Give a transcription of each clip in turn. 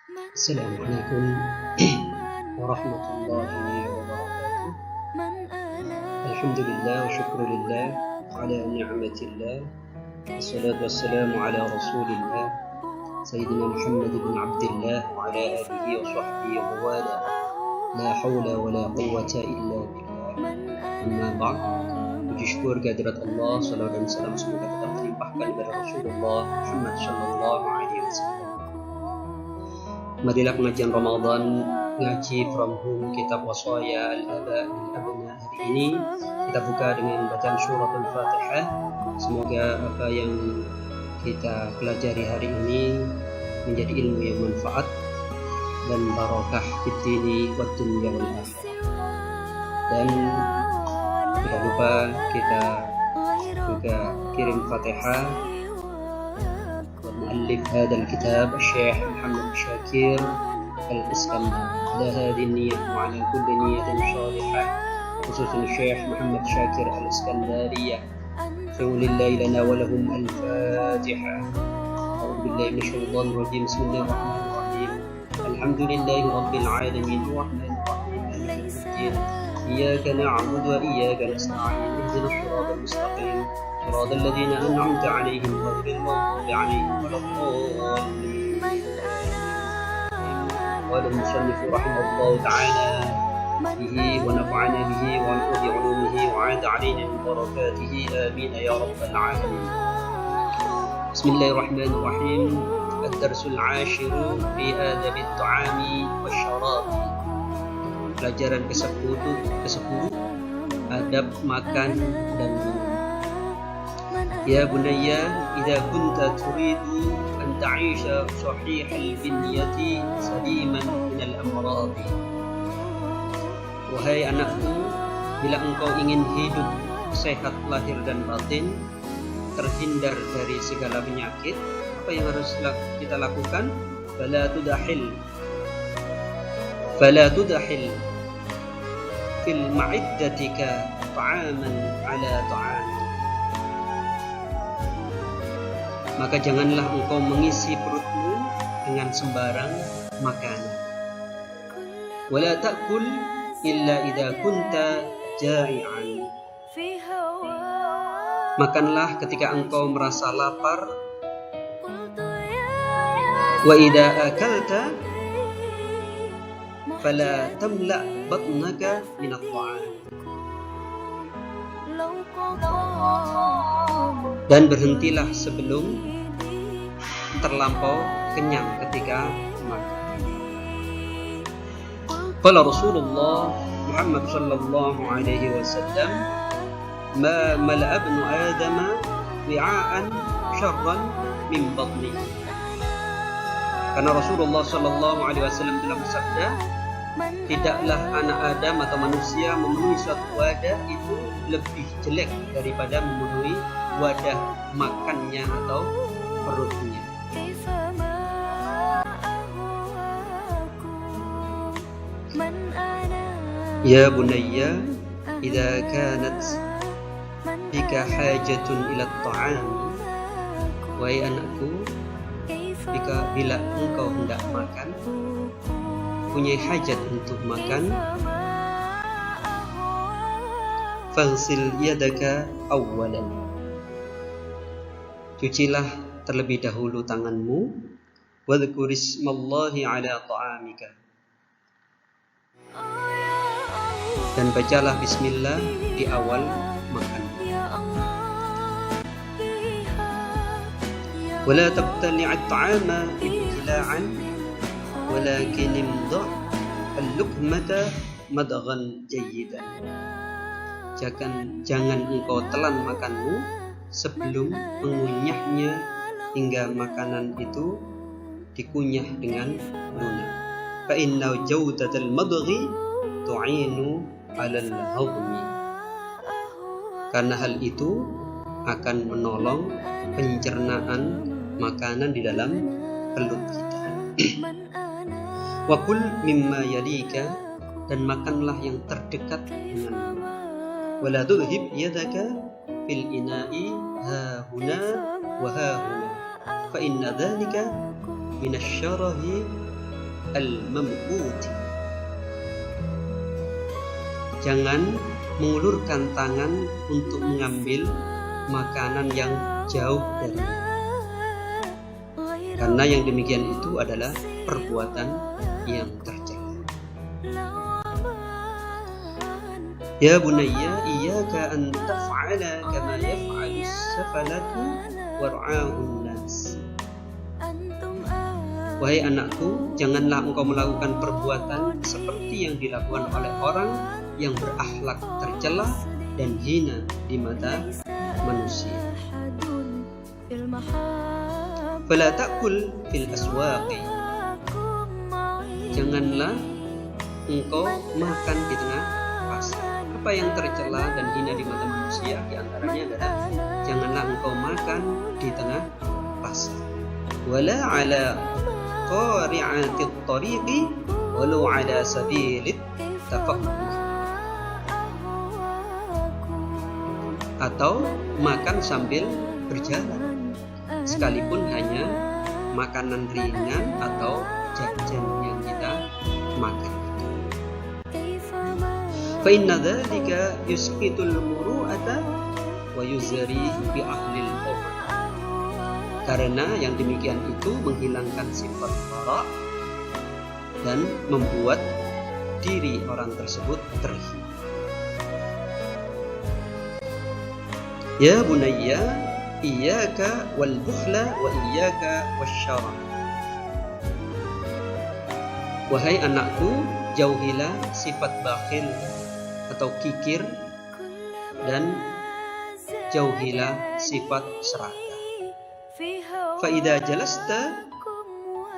Assalamualaikum warahmatullahi wabarakatuh. Alhamdulillah wa syukurillah ala ni'matillah. Wassalatu wassalamu ala rasulillah Sayyidina Muhammad ibn Abdillah wa ala alihi wa sahbihi wa wala. La hawla wa la quwwata illa billah. Amma ba'd. Puji syukur kehadirat Allah, salawat dan salam semoga tetap terlimpahkan kepada Rasulullah Muhammad sallallahu alaihi wasallam. Marilah pengajian Ramadan ngaji from home kitab Wasaya al-Aba al-Abna. Hari ini kita buka dengan bacaan surat Al-Fatihah. Semoga apa yang kita pelajari hari ini menjadi ilmu yang manfaat dan barakah fid dini wad dunya wal akhirah. Dan tidak lupa kita juga kirim Fatihah مؤلف هذا الكتاب الشيخ محمد شاكر الإسكندر على هذه النية وعلى كل نية صالحة، خصوصا الشيخ محمد شاكر الإسكندرية. ولله لنا ولهم الفاتحة. أعوذ بالله من الشيطان الرجيم. بسم الله الرحمن الرحيم. الحمد لله رب العالمين الرحمن الرحيم مالك يوم الدين. إياك نعبد وإياك نستعين اهدنا الصراط المستقيم صراط الذين أنعمت عليهم غير المغضوب عليهم ولا الضالين. قال المصنف رحمه الله تعالى به ونفعنا به ونفع بعلومه وعاد علينا من بركاته آمين يا رب العالمين. بسم الله الرحمن الرحيم. الدرس العاشر في آداب الطعام والشراب. Pelajaran ke-10 adab makan dan minum. Ya bunayya, idza kunta turidu an ta'isha sahihal binyati saliman minal amradi. Wahai anakku, bila engkau ingin hidup sehat lahir dan batin, terhindar dari segala penyakit, apa yang harus kita lakukan? Fala tudahil fil ma'iddatika ta'aman ala ta'am. Maka janganlah engkau mengisi perutmu dengan sembarang makanan. Wala ta'kul illa idza kunta ja'i'an. Makanlah ketika engkau merasa lapar. Wa idza akalta fala tamla batnaka min at-ta'am. Dan berhentilah sebelum terlampau kenyang ketika makan. Qala Rasulullah Muhammad sallallahu alaihi wasallam, ma mala'a ibnu Adam wi'aan syarran min batnihi. Karena Rasulullah sallallahu alaihi wasallam telah bersabda, tidaklah anak Adam atau manusia memenuhi suatu wadah itu lebih jelek daripada memenuhi wadah makannya atau perutnya. Ya bunayya, idza kanat bika hajatun ila at-ta'am. Wahai anakku, bila engkau hendak makan, punya hajat untuk makan, faghsil yadaka awwalan. Cucilah terlebih dahulu tanganmu. Wadhkur ismallahi ala ta'amika. Dan bacalah bismillah di awal makan. Wala tabtali' at-ta'ama ibtila'an walakin imdha' al-luqmata madghan jayyidan. Jangan engkau telan makanmu sebelum mengunyahnya hingga makanan itu dikunyah dengan lunak. Fa inna jawdatal madghi tu'inu 'alal hadmi. Karena hal itu akan menolong pencernaan makanan di dalam perut kita. Wa kul mimma yalika, dan makanlah yang terdekat denganmu. Wala tudhib yadaka fil ina'i ha huna wa ha huna fa inna dhalika min asy-syarahi al-mamquti. Jangan mengulurkan tangan untuk mengambil makanan yang jauh dari. Karena yang demikian itu adalah perbuatan yang tercela. Ya bunayya iyyaka an taf'ala kama yaf'alu as-safalatu war'a'un nas. Wahai anakku, janganlah engkau melakukan perbuatan seperti yang dilakukan oleh orang yang berakhlak tercela dan hina di mata manusia. Fala ta'kul fil aswaqi. Janganlah engkau makan di tengah pasar. Apa yang tercela dan hina di mata manusia di antaranya adalah janganlah engkau makan di tengah pasar. Wala ala qari'atit tariqi walau ala sabilit tafaqquh. Atau makan sambil berjalan, sekalipun hanya makanan ringan atau jajan yang kita makan. Fa inna dzalika yusqitul muru'ata wa yuzari bi ahlil kufr. Karena yang demikian itu menghilangkan sifat wara dan membuat diri orang tersebut terhina. Ya bunayya iyyaka wal bukhla wa iyyaka wasyara. Wahai anakku, jauhilah sifat bakhil atau kikir dan jauhilah sifat serakah. Fa idza jalasta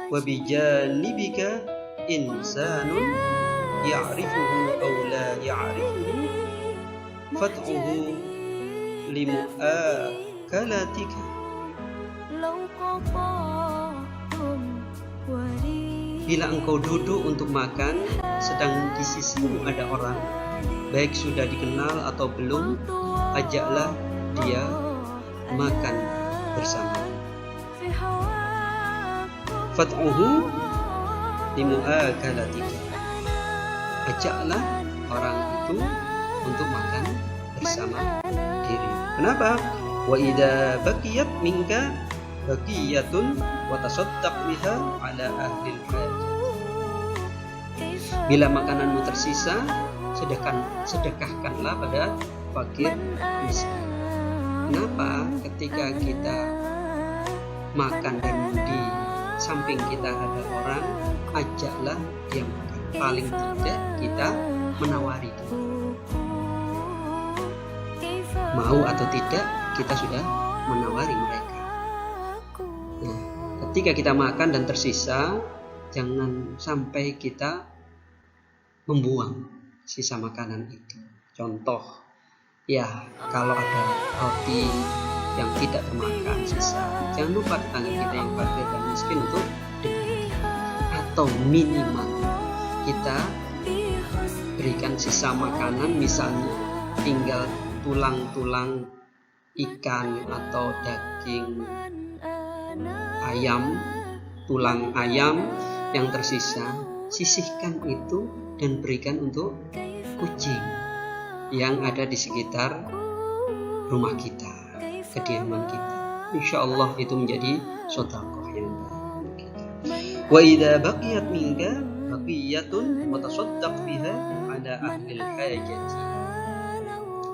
wa bi janibika insanun ya'rifuhu aw la ya'rifuhu fat'uhu limu'akalatika. Bila engkau duduk untuk makan, sedang di sisimu ada orang, baik sudah dikenal atau belum, ajaklah dia makan bersama. Fat'uhu limu'akalatika. Ajaklah orang itu untuk makan bersama diri. Kenapa? Wa idza baqiyat minka baqiyatun wa tasaddaq biha ala ahli al-hajat. Bila makananmu tersisa, sedekahkanlah pada fakir miskin. Kenapa? Ketika kita makan dan di samping kita ada orang, ajaklah dia makan. Paling tidak kita menawari. Mau atau tidak, kita sudah menawari mereka. Nah, ketika kita makan dan tersisa, jangan sampai kita membuang sisa makanan itu. Contoh, ya kalau ada roti yang tidak termakan sisa, jangan lupa tetangga kita yang fakir dan miskin untuk diberikan. Atau minimal kita berikan sisa makanan, misalnya tinggal tulang-tulang ikan atau daging ayam, tulang ayam yang tersisa, sisihkan itu dan berikan untuk kucing yang ada di sekitar rumah kita, kediaman kita. Insya Allah itu menjadi sedekah yang baik. Wa idza baqiyat minka baqiyatun wa tasaddaq biha ala ahli al-hajati.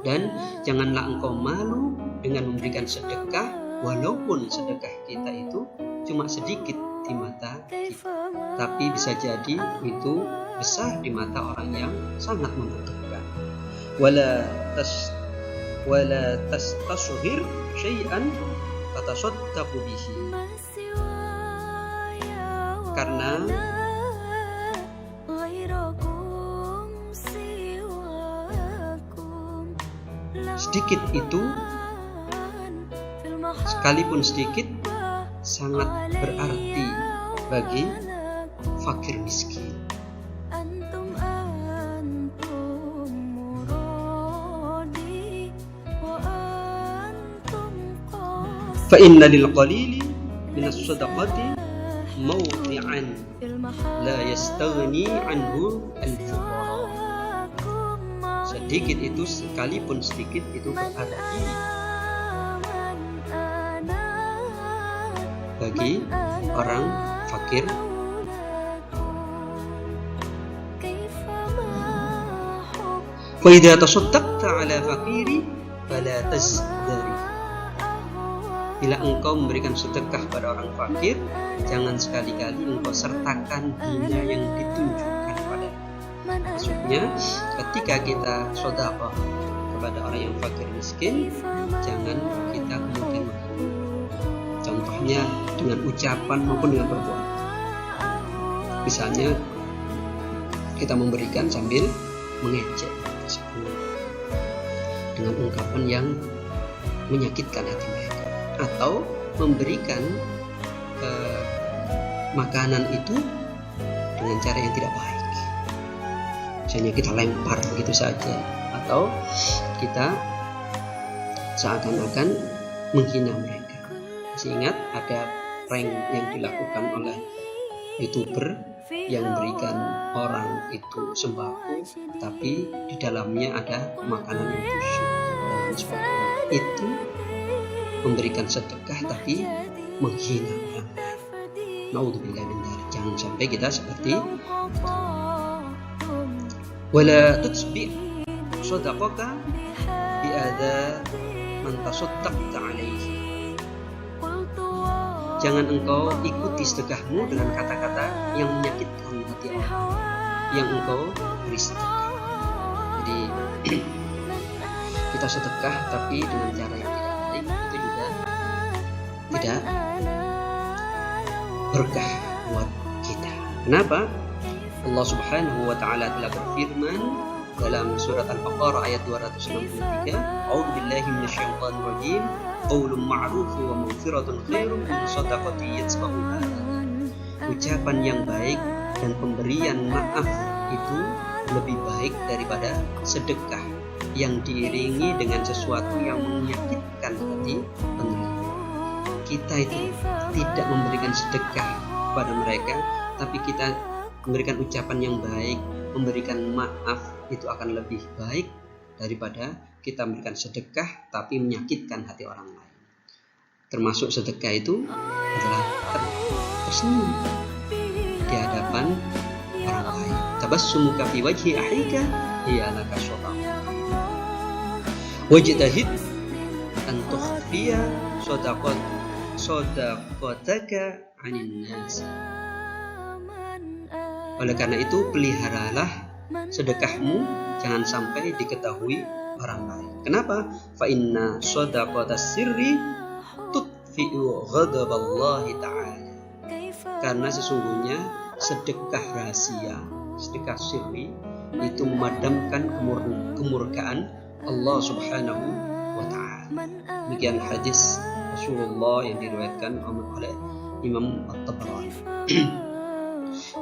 Dan janganlah engkau malu dengan memberikan sedekah, walaupun sedekah kita itu cuma sedikit di mata kita, tapi bisa jadi itu besar di mata orang yang sangat membutuhkan. Wala tastasghir syai'an tatasaddaqu bihi. Karena sedikit itu, sekalipun sedikit, sangat berarti bagi fakir miskin. Fa inna lil qalili minas sadaqati mawdi'an la yastaghni anhu al-fuqara. Sedikit itu, sekalipun sedikit itu berada bagi orang fakir. Wa idza tasaddaqta ala fakiri fala tazdari. Bila engkau memberikan sedekah pada orang fakir, jangan sekali-kali engkau sertakan hina yang ditunjukkan padanya. Maksudnya, ketika kita sedekah kepada orang yang fakir miskin, jangan kita kemudian menghina. Contohnya dengan ucapan maupun dengan perbuatan. Misalnya kita memberikan sambil mengejek dengan ungkapan yang menyakitkan hati mereka, atau memberikan makanan itu dengan cara yang tidak baik. Misalnya kita lempar begitu saja, atau kita seakan-akan menghina mereka. Masih ingat ada prank yang dilakukan oleh YouTuber yang memberikan orang itu sembako, tapi di dalamnya ada makanan yang busuk dan sebagainya. Itu memberikan sedekah tapi menghina orang lain. Naudzubillah min dzalik. Jangan sampai kita seperti wala tutsbi shadaqaka bi adza man tasaddaqta alaihi. Jangan engkau ikuti sedekahmu dengan kata-kata yang menyakitkan hati orang yang engkau beri sedekah. Jadi kita sedekah tapi dengan cara yang tidak baik, itu juga tidak berkah buat kita. Kenapa? Allah Subhanahu wa taala telah berfirman dalam surat Al-Baqarah ayat 263, A'udzubillahi minasyaitonir rajim, qaulun ma'rufun wa maghfiratun khairun min shadaqatin yatba'uha. Ucapan yang baik dan pemberian maaf itu lebih baik daripada sedekah yang diiringi dengan sesuatu yang menyakitkan hati penerima. Kita itu tidak memberikan sedekah pada mereka, tapi kita memberikan ucapan yang baik, memberikan maaf, itu akan lebih baik daripada kita memberikan sedekah tapi menyakitkan hati orang lain. Termasuk sedekah itu adalah tersenyum di hadapan orang lain. Tabassumuka fi wajhi akhika hiya laka shadaqah. Wajtahid an tukhfiya shadaqataka 'anil nas. Oleh karena itu, peliharalah sedekahmu, jangan sampai diketahui orang lain. Kenapa? Fa inna shadaqatas sirri tutfi'u ghadaballahi ta'ala. Karena sesungguhnya sedekah rahasia, sedekah sirri itu memadamkan kemurkaan Allah Subhanahu wa ta'ala. Demikian hadis Rasulullah yang diriwayatkan oleh Imam At-Tabrani.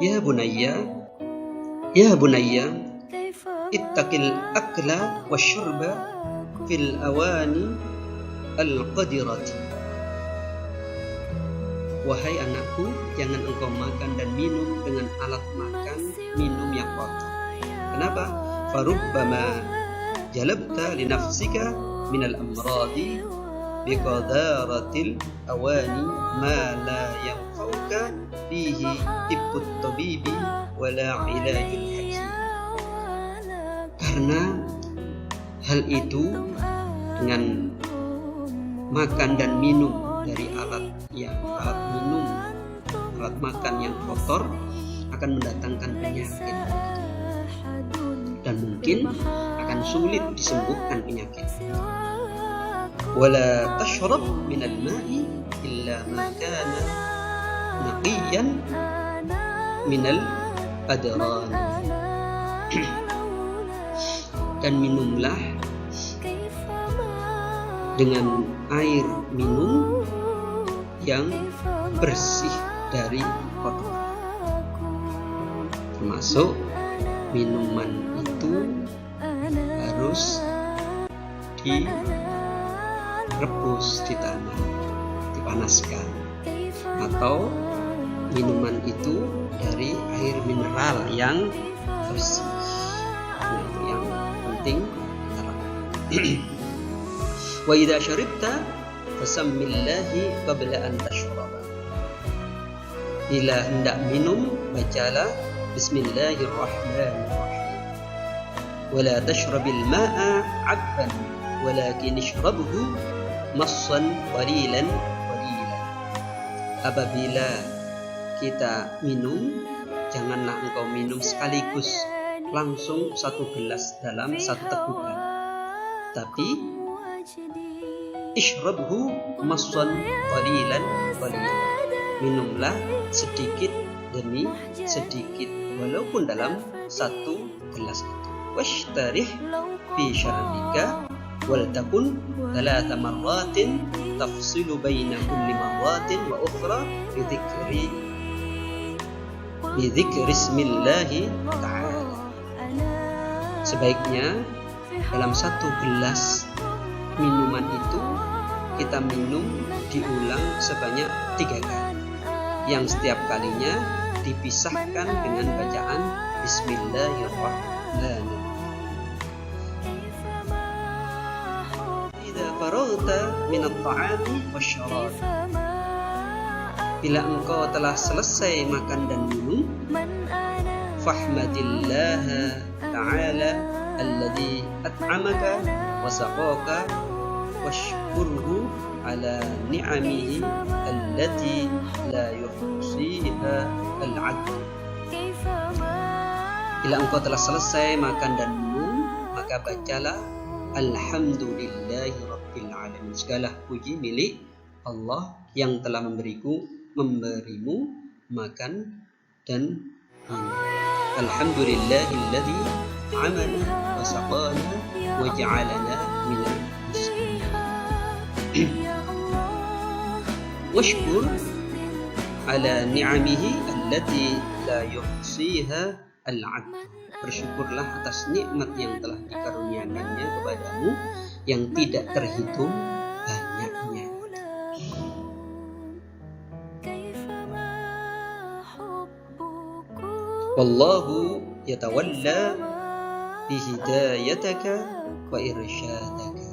Ya bunayya ittaqil akla wasyurba fil awani al-qadirati. Wahai anakku, jangan engkau makan dan minum dengan alat makan minum yang kotor. Kenapa? Farubbama jalabta li nafsika minal amradi biqadaratil awani ma la yanfa'uka fihi tibbut tabibi wala ilajul hakim. Karena hal itu, dengan makan dan minum dari alat makan yang kotor akan mendatangkan penyakit dan mungkin akan sulit disembuhkan penyakit. Wala tashrab minal ma'i illa ma kana naqiyan minal adran. Dan minumlah dengan air minum yang bersih dari kotoran. Termasuk minuman itu harus direbus di tanah, dipanaskan, atau minuman itu dari air mineral yang bersih. Nah, itu yang penting kita lakukan. Wa idza syaribta fasammillahi qabla an tashraba. Bila hendak minum, bacalah Bismillahirrahmanirrahim. Wala tashrabil ma'a 'abban walakin ishrabhu massan qalilan. Apabila kita minum, janganlah engkau minum sekaligus langsung satu gelas dalam satu tegukan, tapi ishrabhu massan qalilan. Minumlah sedikit demi sedikit walaupun dalam satu gelas itu. Washtarih fi syarbika wal takun 3 marratin tafsilu baina kulli marratin wa ukhra bi dzikri ismillahi ta'ala. Sebaiknya dalam satu gelas minuman itu kita minum diulang sebanyak 3 kali, yang setiap kalinya dipisahkan dengan bacaan Bismillahirrahmanirrahim. Idza faraghta min at-ta'ami wasyarab. Bila engkau telah selesai makan dan minum, fahmadillaha ta'ala alladhi at'amaka wa saqaka washkurhu ala ni'amihi allati la yuhsiha al-'adl. Bila engkau telah selesai makan dan minum, maka bacalah Alhamdulillahi Rabbil Alamin. Segala puji milik Allah yang telah memberimu makan dan minum. Alhamdulillahilladzi amana wa saqana wa ja'alana minal muslimin. Washkur ala ni'amihi allati la yuhsiha al-'adl. Bersyukurlah atas nikmat yang telah dikaruniakannya kepadamu yang tidak terhitung banyaknya. Wallahu yatawalla bihidayataka wa irsyadaka.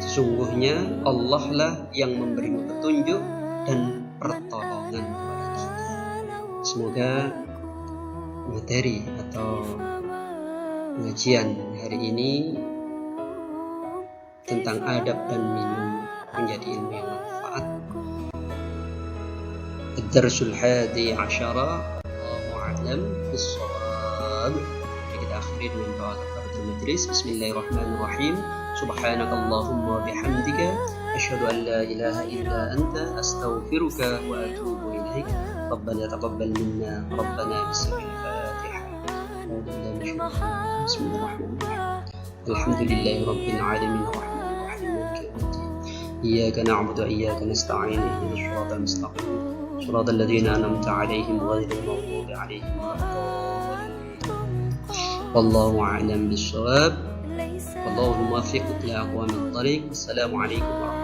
Sesungguhnya Allah lah yang memberimu petunjuk dan pertolongan kepada kita. Semoga materi atau pengajian hari ini tentang adab dan minum menjadi ilmu yang manfaat. Ad-darsul hadi asyara, Allahu a'lam bis-shawab. Kita akhiri dengan doa kafaratul majlis. Bismillahirrahmanirrahim. Subhanakallahumma wa bihamdika asyhadu an la ilaha illa anta astaghfiruka wa atubu ilaik. Rabbana taqabbal minna rabbana bismillahirrahmanirrahim. Bismillahirrahmanirrahim. Alhamdulillahi rabbil alamin arrahmanir rahim maliki yaumiddin. Iyyaka na'budu wa iyyaka nasta'in ihdinas siratal mustaqim siratal ladzina an'amta 'alaihim ghairil maghdubi 'alaihim waladdallin. Wallahu a'lam bis-shawab. Wallahu muwaffiq ila aqwamit thariq. Assalamu alaikum warahmatullahi wabarakatuh.